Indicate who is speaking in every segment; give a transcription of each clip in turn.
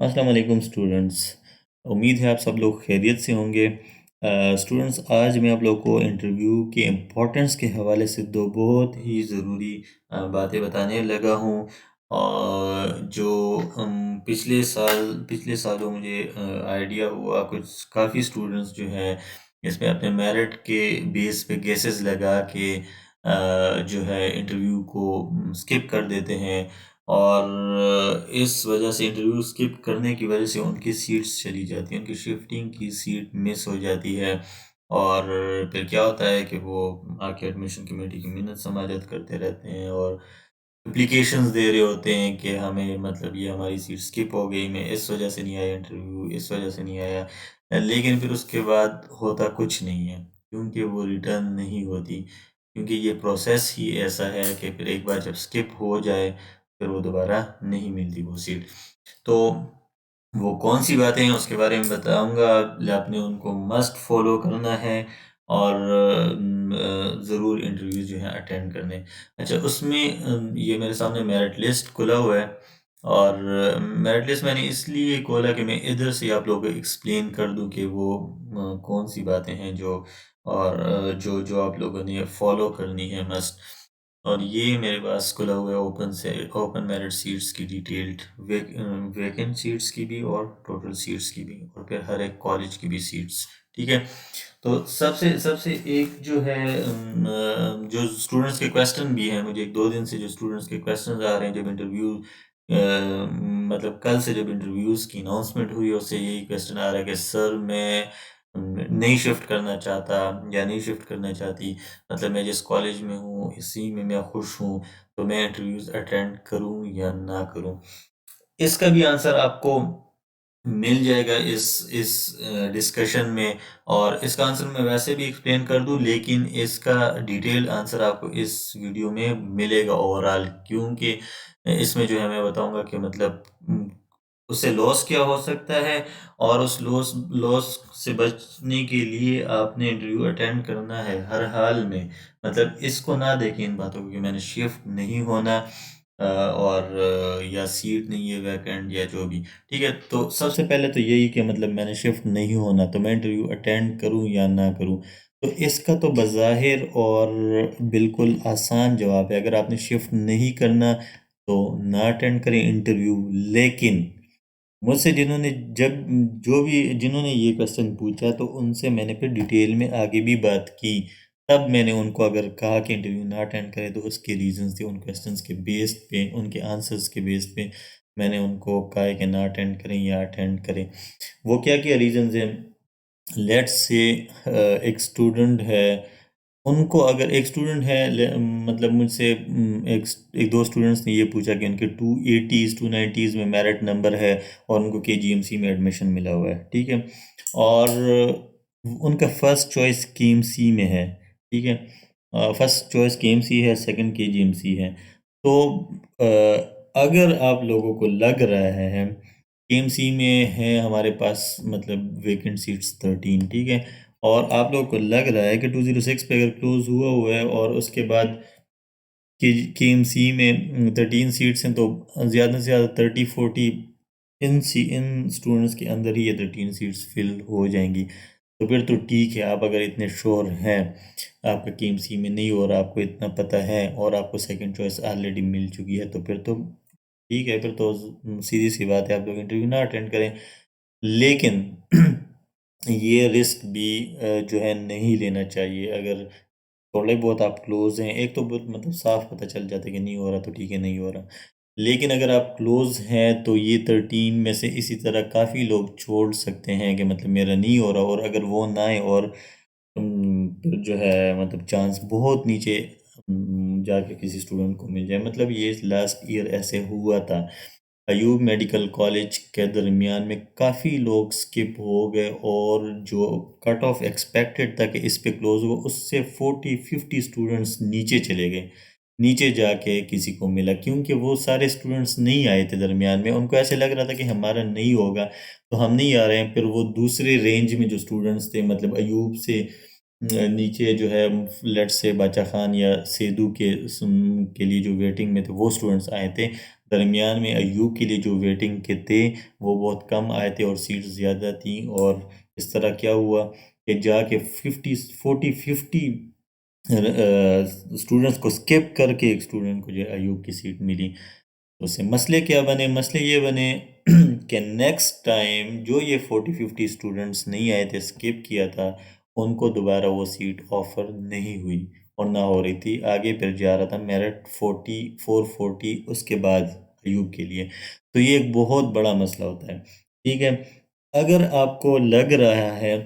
Speaker 1: अस्सलाम वालेकुम स्टूडेंट्स। उम्मीद है आप सब लोग खैरियत से होंगे। स्टूडेंट्स, आज मैं आप लोग को इंटरव्यू के इम्पोर्टेंस के हवाले से दो बहुत ही ज़रूरी बातें बताने लगा हूँ। और जो पिछले सालों मुझे आइडिया हुआ, कुछ काफ़ी स्टूडेंट्स जो हैं इसमें अपने मेरिट के बेस पे गेसेस लगा के जो है इंटरव्यू को स्किप कर देते हैं। और इस वजह से इंटरव्यू स्किप करने की वजह से उनकी सीट्स चली जाती हैं, उनकी शिफ्टिंग की सीट मिस हो जाती है। और फिर क्या होता है कि वो आके एडमिशन कमेटी की मिन्नत समाजत करते रहते हैं और एप्लीकेशंस दे रहे होते हैं कि हमें मतलब ये हमारी सीट स्किप हो गई, मैं इस वजह से नहीं आया इंटरव्यू, इस वजह से नहीं आया। लेकिन फिर उसके बाद होता कुछ नहीं है, क्योंकि वो रिटर्न नहीं होती, क्योंकि ये प्रोसेस ही ऐसा है कि फिर एक बार जब स्किप हो जाए फिर वो दोबारा नहीं मिलती वो सीट। तो वो कौन सी बातें हैं उसके बारे में बताऊंगा। आपने उनको मस्ट फॉलो करना है और ज़रूर इंटरव्यू जो है अटेंड करने। अच्छा, उसमें ये मेरे सामने मेरिट लिस्ट खुला हुआ है। और मेरिट लिस्ट मैंने इसलिए खोला कि मैं इधर से आप लोगों को एक्सप्लेन कर दूं कि वो कौन सी बातें हैं जो और जो जो आप लोगों ने फॉलो करनी है मस्ट। और ये मेरे पास खुला हुआ है ओपन मेरिट सीट्स की डिटेल्ड, वैकेंट सीट्स की भी और टोटल सीट्स की भी, और फिर हर एक कॉलेज की भी सीट्स। ठीक है। तो सबसे सबसे एक जो है जो स्टूडेंट्स के क्वेश्चन भी हैं, मुझे एक दो दिन से जो स्टूडेंट्स के क्वेश्चन आ रहे हैं, जब इंटरव्यू मतलब कल से जब इंटरव्यूज़ की अनाउंसमेंट हुई उससे यही क्वेश्चन आ रहा है कि सर मैं नहीं शिफ्ट करना चाहता या नहीं शिफ्ट करना चाहती, मतलब मैं जिस कॉलेज में हूँ इसी में मैं खुश हूँ, तो मैं इंटरव्यूज़ अटेंड करूँ या ना करूँ। इसका भी आंसर आपको मिल जाएगा इस डिस्कशन में। और इसका आंसर मैं वैसे भी एक्सप्लेन कर दूं, लेकिन इसका डिटेल आंसर आपको इस वीडियो में मिलेगा ओवरऑल, क्योंकि इसमें जो है मैं बताऊंगा कि मतलब उससे लॉस क्या हो सकता है, और उस लॉस लॉस से बचने के लिए आपने इंटरव्यू अटेंड करना है हर हाल में। मतलब इसको ना देखें इन बातों को कि मैंने शिफ्ट नहीं होना और या सीट नहीं है वैकेंट या जो भी। ठीक है, तो सबसे पहले तो यही कि मतलब मैंने शिफ्ट नहीं होना, तो मैं इंटरव्यू अटेंड करूं या ना करूं। तो इसका तो बज़ाहिर और बिल्कुल आसान जवाब है, अगर आपने शिफ्ट नहीं करना तो ना अटेंड करें इंटरव्यू। लेकिन मुझसे जिन्होंने ये क्वेश्चन पूछा, तो उनसे मैंने फिर डिटेल में आगे भी बात की। तब मैंने उनको अगर कहा कि इंटरव्यू ना अटेंड करें तो उसके रीजंस थे, उन क्वेश्चंस के बेस पे, उनके आंसर्स के बेस पे मैंने उनको कहा है कि ना अटेंड करें या अटेंड करें। वो क्या क्या रीजंस हैं? लेट्स से एक स्टूडेंट है, उनको अगर एक स्टूडेंट है मतलब मुझसे एक दो स्टूडेंट्स ने ये पूछा कि उनके 280s 290s में मेरिट नंबर है और उनको केजीएमसी में एडमिशन मिला हुआ है। ठीक है। और उनका फर्स्ट चॉइस केएमसी में है। ठीक है। फर्स्ट चॉइस केएमसी है, सेकंड केजीएमसी है। तो अगर आप लोगों को लग रहा है केएमसी में है हमारे पास मतलब वेकेंट सीट्स 13, ठीक है, और आप लोगों को लग रहा है कि 206 पे अगर क्लोज हुआ हुआ है और उसके बाद केएमसी में 13 सीट्स हैं, तो ज़्यादा से ज़्यादा 30-40 इन स्टूडेंट्स के अंदर ही ये 13 सीट्स फिल हो जाएंगी। तो फिर तो ठीक है, आप अगर इतने श्योर हैं आपका केएमसी में नहीं हो रहा, आपको इतना पता है और आपको सेकंड चॉइस ऑलरेडी मिल चुकी है, तो फिर तो ठीक है, फिर तो सीधी सी बात है आप लोग इंटरव्यू ना अटेंड करें। लेकिन ये रिस्क भी जो है नहीं लेना चाहिए। अगर थोड़े बहुत आप क्लोज हैं, एक तो बहुत मतलब साफ पता चल जाता है कि नहीं हो रहा तो ठीक है, नहीं हो रहा। लेकिन अगर आप क्लोज हैं तो ये 13 में से इसी तरह काफ़ी लोग छोड़ सकते हैं कि मतलब मेरा नहीं हो रहा, और अगर वो ना आए और फिर जो है मतलब चांस बहुत नीचे जाके किसी स्टूडेंट को मिल जाए। मतलब ये लास्ट ईयर ऐसे हुआ था, अयूब मेडिकल कॉलेज के दरमियान में काफ़ी लोग स्किप हो गए, और जो कट ऑफ एक्सपेक्टेड था कि इस पे क्लोज हो, उससे 40-50 स्टूडेंट्स नीचे चले गए। नीचे जाके किसी को मिला, क्योंकि वो सारे स्टूडेंट्स नहीं आए थे दरमियान में, उनको ऐसे लग रहा था कि हमारा नहीं होगा तो हम नहीं आ रहे हैं। फिर वो दूसरे रेंज में जो स्टूडेंट्स थे, मतलब अयूब से नीचे जो है लेट्स से बाचा खान या सेदू के लिए जो वेटिंग में थे वो स्टूडेंट्स आए थे। दरमियान में अयूब के लिए जो वेटिंग के थे वो बहुत कम आए थे और सीट्स ज़्यादा थी। और इस तरह क्या हुआ कि जाके 50 स्टूडेंट्स को स्किप करके एक स्टूडेंट को जो है अयूब की सीट मिली। तो उससे मसले क्या बने? मसले ये बने कि नेक्स्ट टाइम जो ये 40-50 स्टूडेंट्स नहीं आए थे, स्किप किया था, उनको दोबारा वो सीट ऑफर नहीं हुई और ना हो रही थी। आगे फिर जा रहा था मेरिट 44-40 उसके बाद अयूब के लिए। तो ये एक बहुत बड़ा मसला होता है। ठीक है, अगर आपको लग रहा है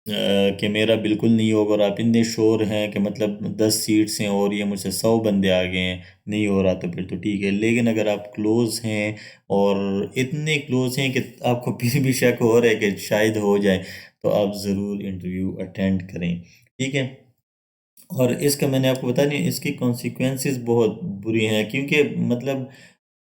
Speaker 1: कि मेरा बिल्कुल नहीं होगा और आप इतने श्योर हैं कि मतलब 10 सीट्स हैं और ये मुझसे 100 बंदे आ गए हैं, नहीं हो रहा, तो फिर तो ठीक है। लेकिन अगर आप क्लोज हैं और इतने क्लोज हैं कि आपको फिर भी शक हो रहा है कि शायद हो जाए, तो आप ज़रूर इंटरव्यू अटेंड करें। ठीक है। और इसका मैंने आपको बता नहीं, इसकी कॉन्सिक्वेंसेस बहुत बुरी हैं, क्योंकि मतलब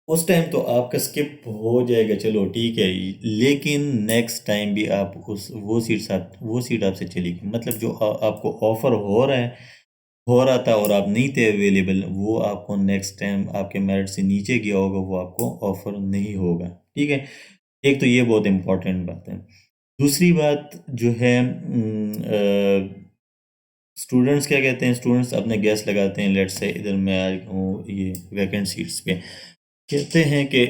Speaker 1: उस टाइम तो आपका स्किप हो जाएगा, चलो ठीक है, लेकिन नेक्स्ट टाइम भी आप उस वो सीट आपसे चलेगी। मतलब जो आपको ऑफर हो रहा था और आप नहीं थे अवेलेबल, वो आपको नेक्स्ट टाइम आपके मेरिट से नीचे गया होगा, वो आपको ऑफर नहीं होगा। ठीक है। एक तो ये बहुत इंपॉर्टेंट बात है। दूसरी बात जो है, स्टूडेंट्स क्या कहते हैं, स्टूडेंट्स अपने गैस लगाते हैं। लेट्स से इधर मैं आ हूँ ये वैकेंट सीट्स पे, कहते हैं कि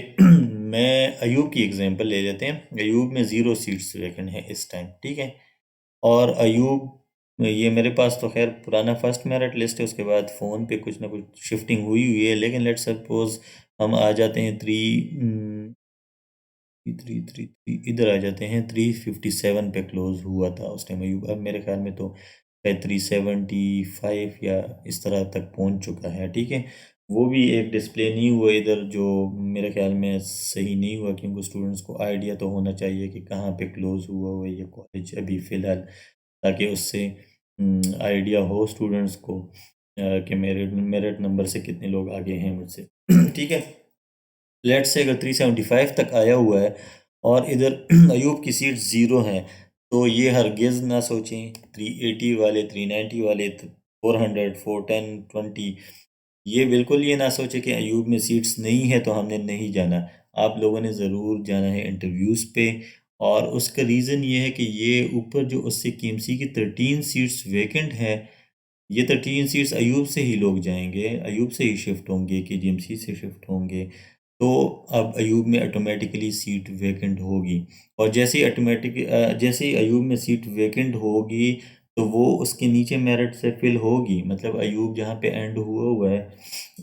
Speaker 1: मैं अयूब की एग्जांपल ले लेते हैं। अयूब में 0 सीट्स वैकेंट है इस टाइम। ठीक है। और अयूब ये मेरे पास तो खैर पुराना फर्स्ट मेरिट लिस्ट है, उसके बाद फ़ोन पे कुछ ना कुछ शिफ्टिंग हुई हुई है, लेकिन लेट्स सपोज हम आ जाते हैं थ्री थ्री थ्री इधर आ जाते हैं 357 पे क्लोज हुआ था उस टाइम अयूब। अब मेरे ख्याल में तो शायद 375 या इस तरह तक पहुंच चुका है। ठीक है। वो भी एक डिस्प्ले नहीं हुआ इधर, जो मेरे ख्याल में सही नहीं हुआ, क्योंकि स्टूडेंट्स को आइडिया तो होना चाहिए कि कहाँ पे क्लोज हुआ है ये कॉलेज अभी फ़िलहाल, ताकि उससे आइडिया हो स्टूडेंट्स को कि मेरिट मेरिट नंबर से कितने लोग आगे हैं मुझसे। ठीक है। लेट से अगर 375 तक आया हुआ है और इधर अयूब की सीट ज़ीरो हैं, तो ये हरगिज़ ना सोचें 380 वाले, 390 वाले, 400, 410, 20, ये बिल्कुल ये ना सोचे कि अयूब में सीट्स नहीं है तो हमने नहीं जाना। आप लोगों ने ज़रूर जाना है इंटरव्यूज़ पे। और उसका रीज़न ये है कि ये ऊपर जो उससे केएमसी की 13 सीट्स वैकेंट है, ये 13 सीट्स अयूब से ही लोग जाएंगे, अयूब से ही शिफ्ट होंगे, केजीएमसी से शिफ्ट होंगे। तो अब अयूब में ऑटोमेटिकली सीट वैकेंट होगी। और जैसे ही अयूब में सीट वैकेंट होगी, तो वो उसके नीचे मेरिट से फिल होगी। मतलब अयूब जहाँ पे एंड हुआ हुआ है,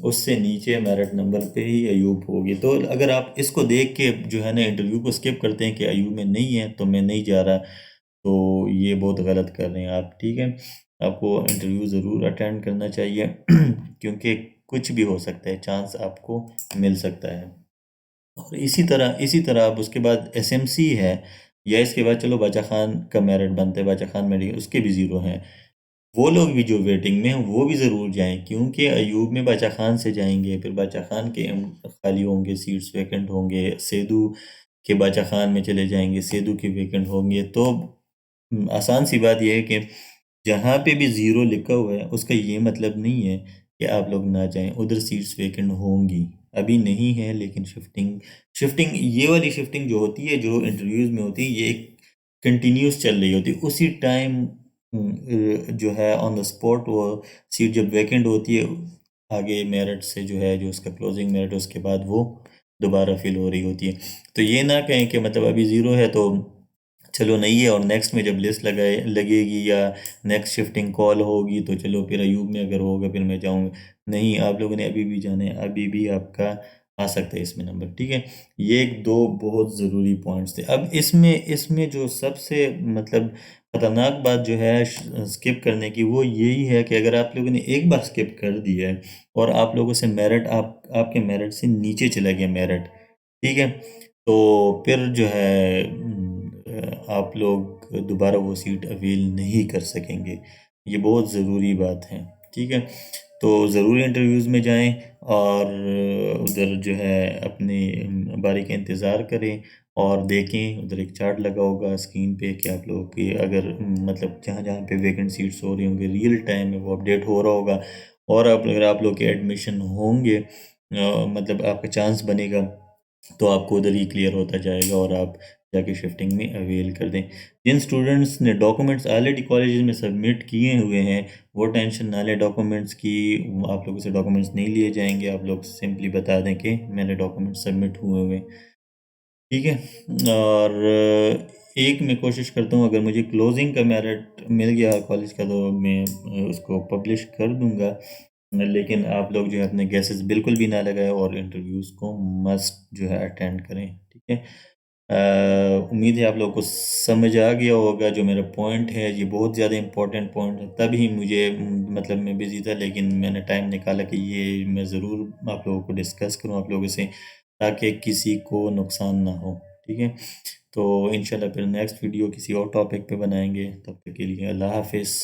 Speaker 1: उससे नीचे मेरिट नंबर पे ही अयूब होगी। तो अगर आप इसको देख के जो है ना इंटरव्यू को स्किप करते हैं कि अयूब में नहीं है तो मैं नहीं जा रहा, तो ये बहुत गलत कर रहे हैं आप। ठीक है। आपको इंटरव्यू ज़रूर अटेंड करना चाहिए क्योंकि कुछ भी हो सकता है, चांस आपको मिल सकता है। और इसी तरह अब उसके बाद एसएमसी है, या इसके बाद चलो बाचा खान का मेरिट बनता है, बाचा खान मेडिकल, उसके भी ज़ीरो हैं। वो लोग भी जो वेटिंग में हैं वो भी ज़रूर जाएं, क्योंकि अयूब में बाचा खान से जाएंगे, फिर बाचा खान के खाली होंगे, सीट्स वैकेंट होंगे, सेदू के बाचा खान में चले जाएंगे, सेदू के वैकेंट होंगे। तो आसान सी बात यह है कि जहाँ पे भी ज़ीरो लिखा हुआ है उसका ये मतलब नहीं है कि आप लोग ना जाएं, उधर सीट्स वैकेंट होंगी। अभी नहीं है, लेकिन शिफ्टिंग शिफ्टिंग ये वाली शिफ्टिंग जो होती है, जो इंटरव्यूज़ में होती है, ये एक कंटिन्यूस चल रही होती है। उसी टाइम जो है ऑन द स्पॉट वो सीट जब वैकेंट होती है, आगे मेरिट से जो है, जो उसका क्लोजिंग मेरिट है, उसके बाद वो दोबारा फिल हो रही होती है। तो ये ना कहें कि मतलब अभी ज़ीरो है तो चलो नहीं है, और नेक्स्ट में जब लिस्ट लगाए लगेगी या नेक्स्ट शिफ्टिंग कॉल होगी तो चलो फिर अयूब में अगर होगा फिर मैं जाऊँगा। नहीं, आप लोगों ने अभी भी जाना है, अभी भी आपका आ सकता है इसमें नंबर। ठीक है। ये एक दो बहुत ज़रूरी पॉइंट्स थे। अब इसमें इसमें जो सबसे मतलब खतरनाक बात जो है स्किप करने की, वो यही है कि अगर आप लोगों ने एक बार स्किप कर दिया है और आप लोगों से मेरिट आपके मेरिट से नीचे चला गया मेरिट, ठीक है, तो फिर जो है आप लोग दोबारा वो सीट अवेल नहीं कर सकेंगे। ये बहुत ज़रूरी बात है। ठीक है। तो ज़रूरी इंटरव्यूज़ में जाएं और उधर जो है अपनी बारी का इंतज़ार करें और देखें, उधर एक चार्ट लगा होगा स्क्रीन पे कि आप लोगों की अगर मतलब जहाँ जहाँ पे वैकेंट सीट्स हो रही होंगी, रियल टाइम में वो अपडेट हो रहा होगा। और अगर आप लोग के एडमिशन होंगे मतलब आपका चांस बनेगा, तो आपको उधर ही क्लियर होता जाएगा और आप जाके शिफ्टिंग में अवेल कर दें। जिन स्टूडेंट्स ने डॉक्यूमेंट्स ऑलरेडी कॉलेज में सबमिट किए हुए हैं, वो टेंशन ना लें डॉक्यूमेंट्स की। आप लोगों से डॉक्यूमेंट्स नहीं लिए जाएंगे, आप लोग सिंपली बता दें कि मेरे डॉक्यूमेंट्स सबमिट हुए हुए हैं। ठीक है। और एक मैं कोशिश करता हूँ, अगर मुझे क्लोजिंग का मेरिट मिल गया कॉलेज का तो मैं उसको पब्लिश कर दूंगा। लेकिन आप लोग जो है अपने गेसेस बिल्कुल भी ना लगाएं और इंटरव्यूज़ को मस्ट जो है अटेंड करें। ठीक है। उम्मीद है आप लोगों को समझ आ गया होगा जो मेरा पॉइंट है, ये बहुत ज़्यादा इम्पोर्टेंट पॉइंट है। तभी मुझे मतलब मैं बिज़ी था, लेकिन मैंने टाइम निकाला कि ये मैं ज़रूर आप लोगों को डिस्कस करूं आप लोगों से, ताकि किसी को नुकसान ना हो। ठीक है। तो इंशाल्लाह फिर नेक्स्ट वीडियो किसी और टॉपिक पे बनाएंगे। तब तक के लिए अल्लाह हाफिज़।